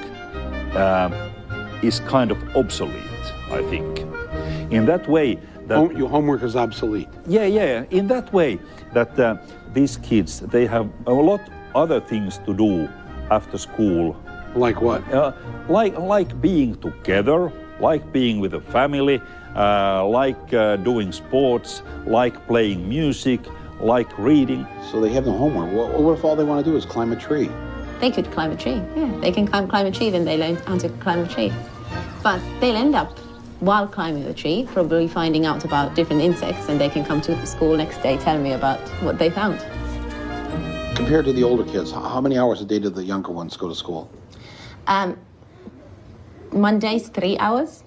is kind of obsolete, I think. In that way that... Your homework is obsolete? Yeah. In that way that these kids, they have a lot other things to do after school. Like what? Like being together, like being with a family, like doing sports, like playing music, like reading. So they have no homework. What if all they want to do is climb a tree? They could climb a tree, yeah. They can climb a tree, then they learn how to climb a tree. But they'll end up, while climbing the tree, probably finding out about different insects, and they can come to school next day telling me about what they found. Compared to the older kids, how many hours a day do the younger ones go to school? Mondays, 3 hours.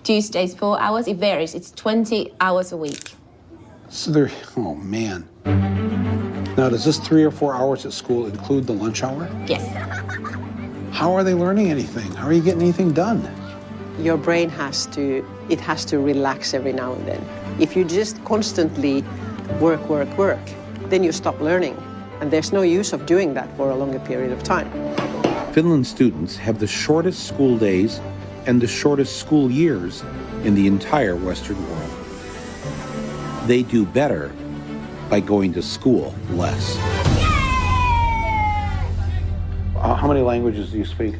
Tuesdays, 4 hours. It varies. It's 20 hours a week. So they're, oh man. Now, does this 3 or 4 hours at school include the lunch hour? Yes. How are they learning anything? How are you getting anything done? Your brain has to relax every now and then. If you just constantly work, then you stop learning. And there's no use of doing that for a longer period of time. Finland students have the shortest school days and the shortest school years in the entire Western world. They do better by going to school less. How many languages do you speak?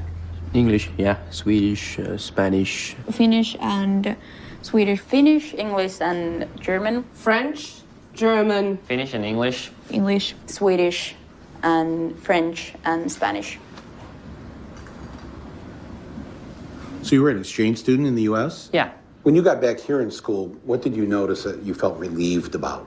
English, yeah. Swedish, Spanish. Finnish and Swedish. Finnish, English and German. French, German. Finnish and English. English, Swedish and French and Spanish. So you were an exchange student in the U.S.? Yeah. When you got back here in school, what did you notice that you felt relieved about?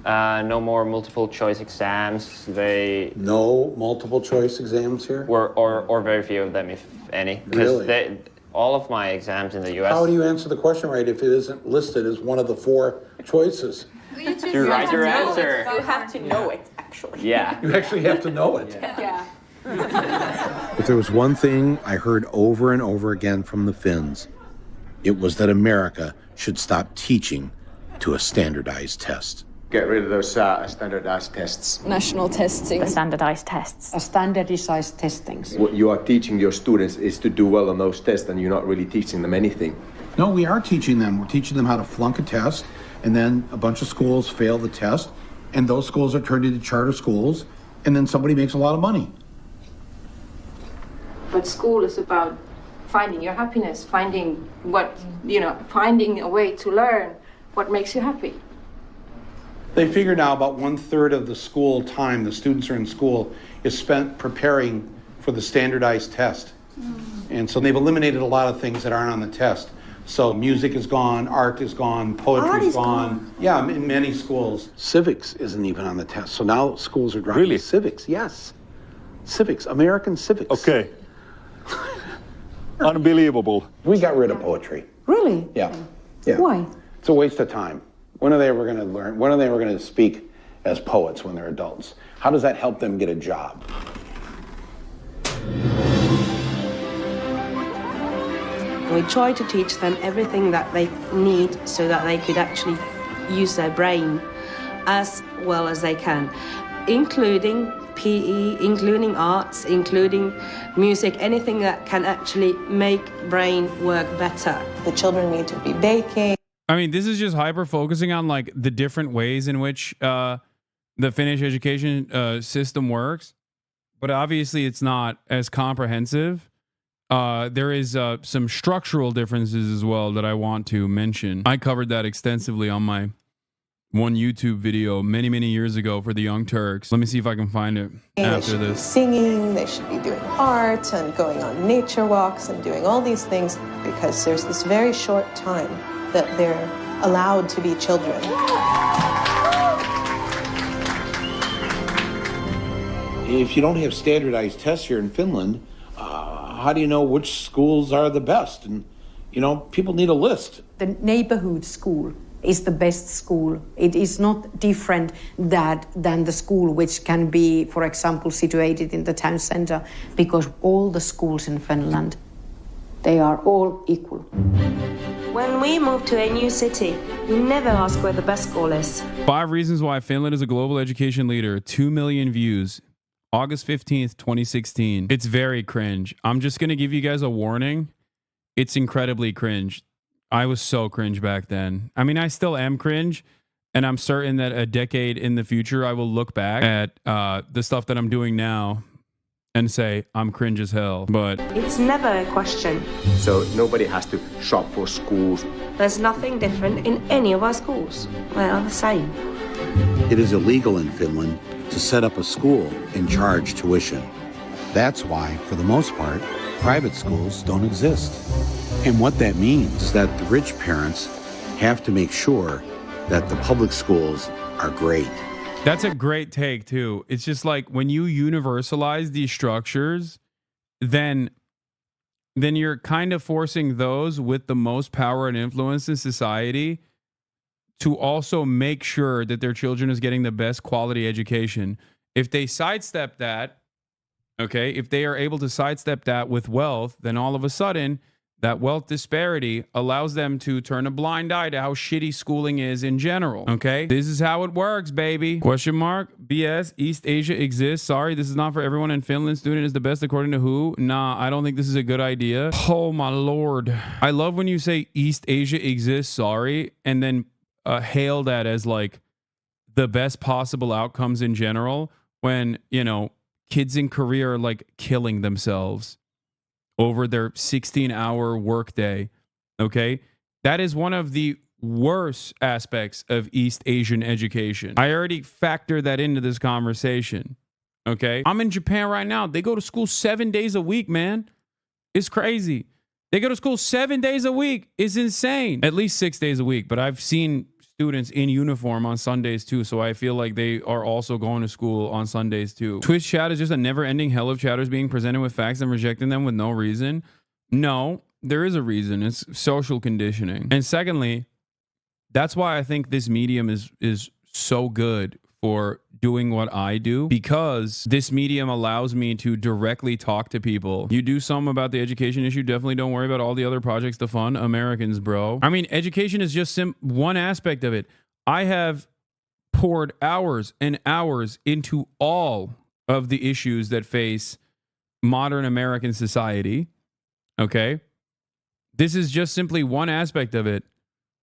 No more multiple choice exams. No multiple choice exams here? Or very few of them, if any. Really? All of my exams in the U.S. How do you answer the question right if it isn't listed as one of the 4 choices? You write your answer. You have to know it, actually. Yeah. You actually have to know it. Yeah. If there was one thing I heard over and over again from the Finns, it was that America should stop teaching to a standardized test. Get rid of those standardized tests. National testing. Standardized tests. Standardized testings. What you are teaching your students is to do well on those tests, and you're not really teaching them anything. No, we are teaching them. We're teaching them how to flunk a test, and then a bunch of schools fail the test, and those schools are turned into charter schools, and then somebody makes a lot of money. But school is about finding your happiness, finding a way to learn what makes you happy. They figure now about 1/3 of the school time the students are in school is spent preparing for the standardized test. And so they've eliminated a lot of things that aren't on the test. So music is gone, art is gone, poetry is gone. Yeah, in many schools. Civics isn't even on the test. So now schools are dropping civics. Yes. Civics, American civics. Okay. Unbelievable. We got rid of poetry. Really? Yeah. Yeah. Why? It's a waste of time. When are they ever going to learn? When are they ever going to speak as poets when they're adults? How does that help them get a job? We try to teach them everything that they need so that they could actually use their brain as well as they can, including PE, including arts, including music, anything that can actually make brain work better. The children need to be baking. I mean, this is just hyper focusing on like the different ways in which the Finnish education system works, but obviously it's not as comprehensive. There is some structural differences as well that I want to mention. I covered that extensively on my one YouTube video many years ago for the Young Turks. Let me see if I can find it after this. Singing, they should be doing art and going on nature walks and doing all these things because there's this very short time that they're allowed to be children. If you don't have standardized tests here in Finland, how do you know which schools are the best? And, people need a list. The neighborhood school is the best school. It is not different than the school which can be, for example, situated in the town center, because all the schools in Finland, they are all equal. When we move to a new city, we never ask where the best school is. 5 reasons why Finland is a global education leader. 2 million views. August 15th, 2016. It's very cringe. I'm just going to give you guys a warning. It's incredibly cringe. I was so cringe back then. I mean, I still am cringe, and I'm certain that a decade in the future, I will look back at the stuff that I'm doing now and say, I'm cringe as hell. But it's never a question. So nobody has to shop for schools. There's nothing different in any of our schools. They are the same. It is illegal in Finland to set up a school and charge tuition. That's why, for the most part, private schools don't exist. And what that means is that the rich parents have to make sure that the public schools are great. that's a great take too. It's just like when you universalize these structures, then you're kind of forcing those with the most power and influence in society to also make sure that their children is getting the best quality education. If they sidestep that, okay, if they are able to sidestep that with wealth, then all of a sudden that wealth disparity allows them to turn a blind eye to how shitty schooling is in general. Okay, this is how it works, baby. Question mark. BS. East Asia exists. Sorry, this is not for everyone. And Finland student is the best according to who? Nah, I don't think this is a good idea. Oh my lord. I love when you say East Asia exists. Sorry, and then hail that as like the best possible outcomes in general. When kids in Korea are like killing themselves over their 16-hour workday, okay? That is one of the worst aspects of East Asian education. I already factored that into this conversation, okay? I'm in Japan right now. They go to school 7 days a week, man. It's crazy. They go to school 7 days a week. It's insane. At least 6 days a week, but I've seen students in uniform on Sundays too, so I feel like they are also going to school on Sundays too. Twitch chat is just a never-ending hell of chatters being presented with facts and rejecting them with no reason. No, there is a reason. It's social conditioning. And secondly, that's why I think this medium is so good for doing what I do, because this medium allows me to directly talk to people. You do something about the education issue, definitely don't worry about all the other projects to fund Americans, bro. I mean, education is just one aspect of it. I have poured hours and hours into all of the issues that face modern American society, okay? This is just simply one aspect of it,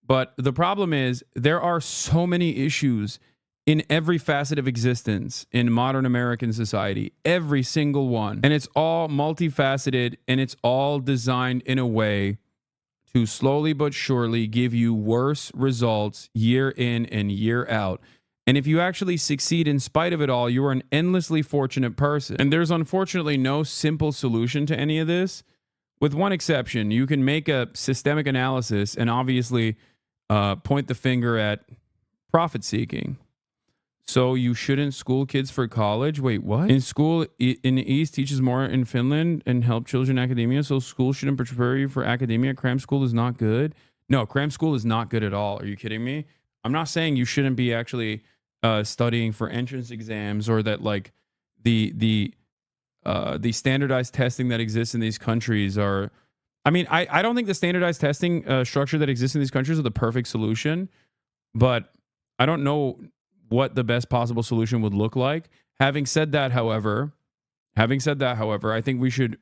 but the problem is there are so many issues in every facet of existence in modern American society, every single one. And it's all multifaceted, and it's all designed in a way to slowly but surely give you worse results year in and year out. And if you actually succeed in spite of it all, you are an endlessly fortunate person. And there's unfortunately no simple solution to any of this, with one exception. You can make a systemic analysis and obviously point the finger at profit seeking. So you shouldn't school kids for college? Wait, what? In school in the East teaches more in Finland and help children in academia, so school shouldn't prepare you for academia. Cram school is not good. No, cram school is not good at all. Are you kidding me? I'm not saying you shouldn't be actually studying for entrance exams, or that like the standardized testing that exists in these countries are. I mean, I don't think the standardized testing structure that exists in these countries is the perfect solution, but I don't know what the best possible solution would look like. Having said that, however, I think we should,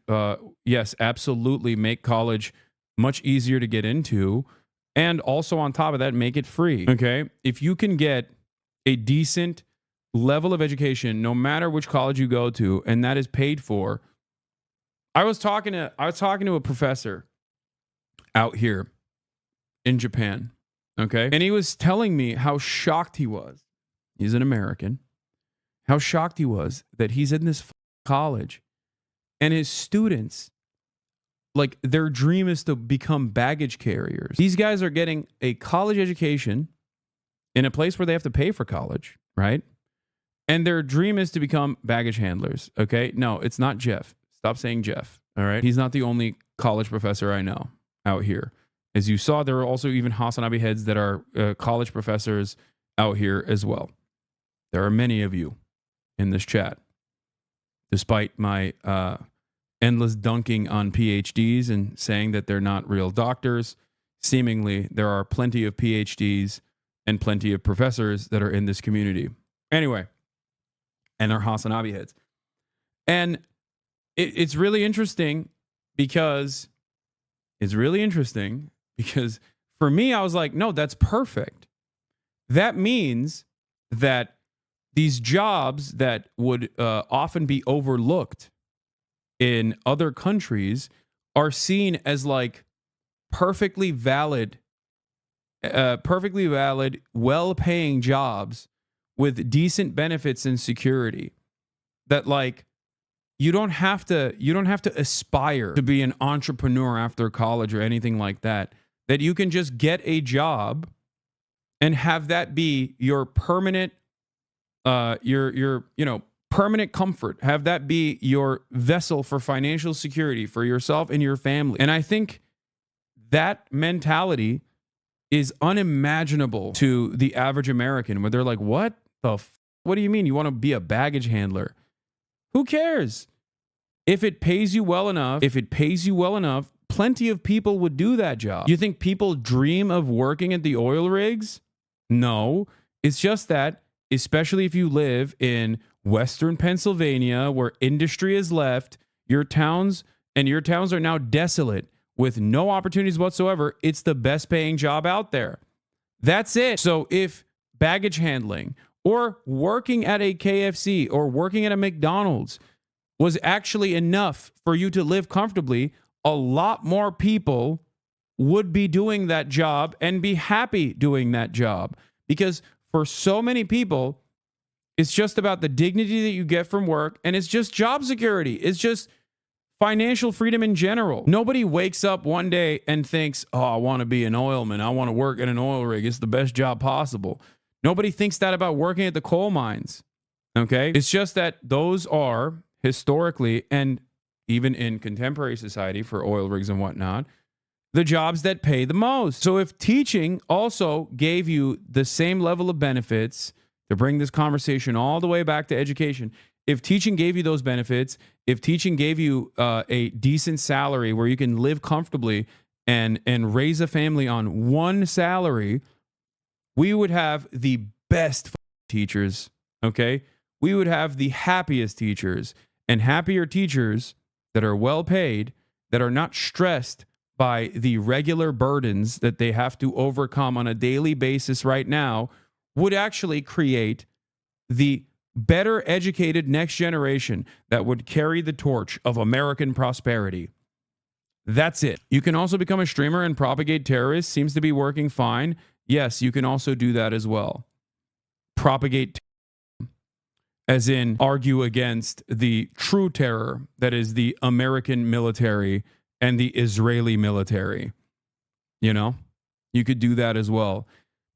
yes, absolutely make college much easier to get into, and also on top of that, make it free. Okay, if you can get a decent level of education, no matter which college you go to, and that is paid for. I was talking to a professor out here in Japan, okay, and he was telling me how shocked he was. He's an American. How shocked he was that he's in this college and his students, like, their dream is to become baggage carriers. These guys are getting a college education in a place where they have to pay for college, right? And their dream is to become baggage handlers, okay? No, it's not Jeff. Stop saying Jeff, all right? He's not the only college professor I know out here. As you saw, there are also even Hasanabi heads that are college professors out here as well. There are many of you in this chat, despite my endless dunking on PhDs and saying that they're not real doctors. Seemingly, there are plenty of PhDs and plenty of professors that are in this community. Anyway, and they're Hasanabi heads. And it's really interesting because for me, I was like, no, that's perfect. That means that these jobs that would often be overlooked in other countries are seen as like perfectly valid, well-paying jobs with decent benefits and security. That like you don't have to aspire to be an entrepreneur after college or anything like that. That you can just get a job and have that be your permanent permanent comfort. Have that be your vessel for financial security for yourself and your family. And I think that mentality is unimaginable to the average American, where they're like, what what do you mean you want to be a baggage handler? Who cares? If it pays you well enough, plenty of people would do that job. You think people dream of working at the oil rigs? No. It's just that, especially if you live in Western Pennsylvania, where industry is left, your towns are now desolate with no opportunities whatsoever. It's the best paying job out there. That's it. So if baggage handling or working at a KFC or working at a McDonald's was actually enough for you to live comfortably, a lot more people would be doing that job and be happy doing that job. Because for so many people, it's just about the dignity that you get from work, and it's just job security. It's just financial freedom in general. Nobody wakes up one day and thinks, oh, I want to be an oilman. I want to work in an oil rig. It's the best job possible. Nobody thinks that about working at the coal mines. Okay? It's just that those are historically, and even in contemporary society for oil rigs and whatnot, the jobs that pay the most. So if teaching also gave you the same level of benefits, to bring this conversation all the way back to education, if teaching gave you those benefits, if teaching gave you a decent salary where you can live comfortably and raise a family on one salary, we would have the best teachers, okay? We would have the happiest teachers, and happier teachers that are well paid, that are not stressed by the regular burdens that they have to overcome on a daily basis right now, would actually create the better educated next generation that would carry the torch of American prosperity. That's it. You can also become a streamer and propagate terrorists. Seems to be working fine. Yes, you can also do that as well. Propagate, as in argue against the true terror that is the American military and the Israeli military. You know, you could do that as well.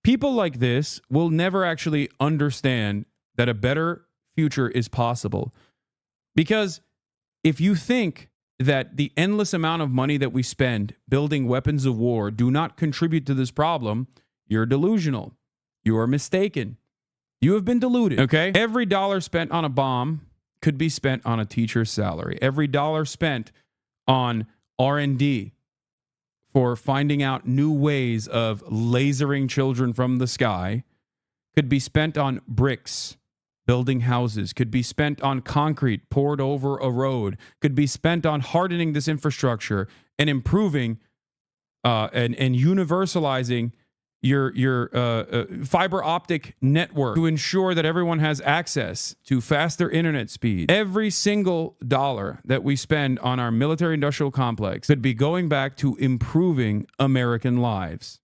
People like this will never actually understand that a better future is possible. Because if you think that the endless amount of money that we spend building weapons of war do not contribute to this problem, you're delusional. You are mistaken. You have been deluded, okay? Every dollar spent on a bomb could be spent on a teacher's salary. Every dollar spent on R&D for finding out new ways of lasering children from the sky could be spent on bricks, building houses, could be spent on concrete poured over a road, could be spent on hardening this infrastructure and improving and universalizing your fiber optic network to ensure that everyone has access to faster internet speed. Every single dollar that we spend on our military industrial complex could be going back to improving American lives.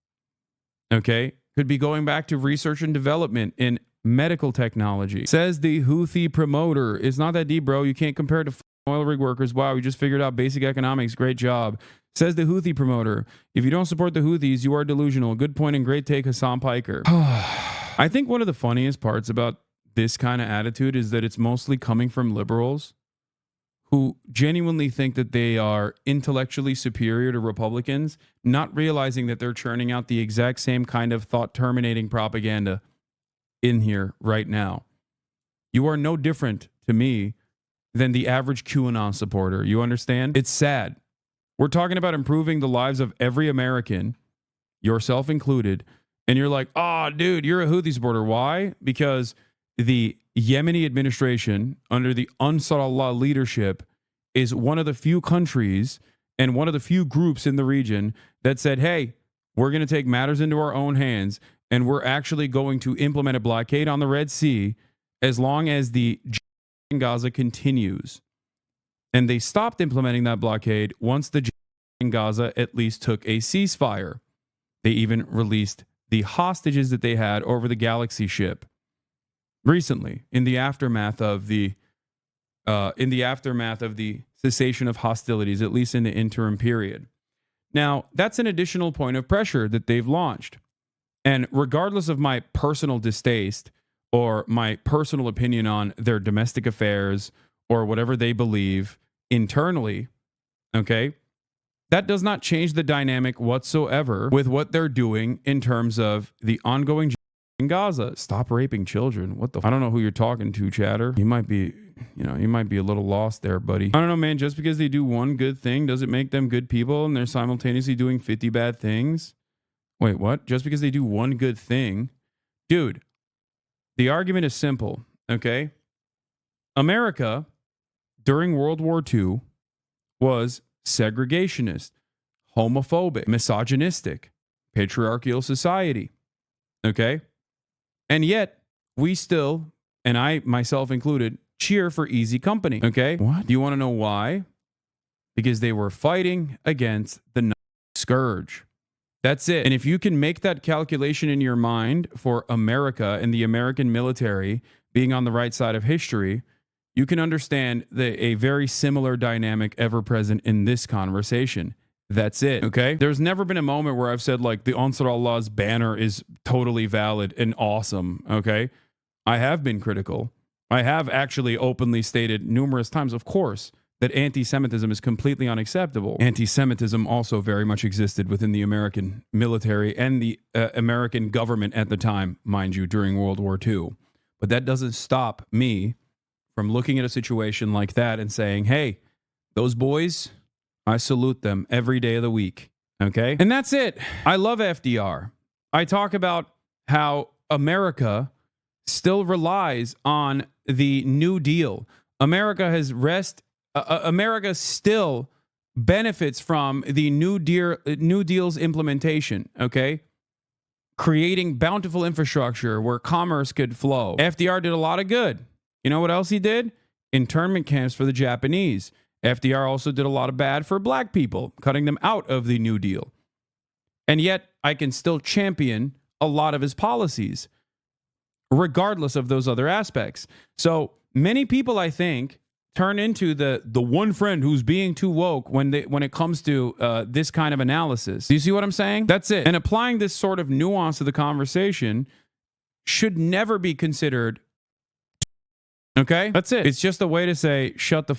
Okay? Could be going back to research and development in medical technology. Says the Houthi promoter. It's not that deep, bro. You can't compare it to oil rig workers. Wow, we just figured out basic economics. Great job. Says the Houthi promoter. If you don't support the Houthis, you are delusional. Good point and great take, Hassan Piker. I think one of the funniest parts about this kind of attitude is that it's mostly coming from liberals who genuinely think that they are intellectually superior to Republicans, not realizing that they're churning out the exact same kind of thought-terminating propaganda in here right now. You are no different to me than the average QAnon supporter. You understand? It's sad. We're talking about improving the lives of every American, yourself included, and you're like, oh, dude, you're a Houthi supporter. Why? Because the Yemeni administration, under the Ansar Allah leadership, is one of the few countries and one of the few groups in the region that said, hey, we're going to take matters into our own hands, and we're actually going to implement a blockade on the Red Sea as long as the in Gaza continues. And they stopped implementing that blockade once the in Gaza at least took a ceasefire. They even released the hostages that they had over the Galaxy ship recently, in the aftermath of the cessation of hostilities, at least in the interim period. Now, that's an additional point of pressure that they've launched. And regardless of my personal distaste or my personal opinion on their domestic affairs or whatever they believe internally, okay, That does not change the dynamic whatsoever with what they're doing in terms of the ongoing in Gaza. Stop raping children. What the? I don't know who you're talking to, chatter. You might be a little lost there, buddy. I don't know, man. Just because they do one good thing, does it make them good people and they're simultaneously doing 50 bad things? Wait, what? Just because they do one good thing? Dude, the argument is simple, okay? America, during World War II, was segregationist, homophobic, misogynistic, patriarchal society. Okay? And yet, we still, and I myself included, cheer for easy company. Okay? What? Do you want to know why? Because they were fighting against the scourge. That's it. And if you can make that calculation in your mind for America and the American military being on the right side of history, you can understand a very similar dynamic ever present in this conversation. That's it, okay? There's never been a moment where I've said, like, the Ansar Allah's banner is totally valid and awesome, okay? I have been critical. I have actually openly stated numerous times, of course, that anti-Semitism is completely unacceptable. Anti-Semitism also very much existed within the American military and the American government at the time, mind you, during World War II. But that doesn't stop me from looking at a situation like that and saying, hey, those boys, I salute them every day of the week. Okay? And that's it. I love FDR. I talk about how America still relies on the New Deal. America still benefits from the New Deal's implementation. Okay? Creating bountiful infrastructure where commerce could flow. FDR did a lot of good. You know what else he did? Internment camps for the Japanese. FDR also did a lot of bad for black people, cutting them out of the New Deal. And yet, I can still champion a lot of his policies, regardless of those other aspects. So many people, I think, turn into the one friend who's being too woke when it comes to this kind of analysis. Do you see what I'm saying? That's it. And applying this sort of nuance to the conversation should never be considered. Okay? That's it. It's just a way to say, shut the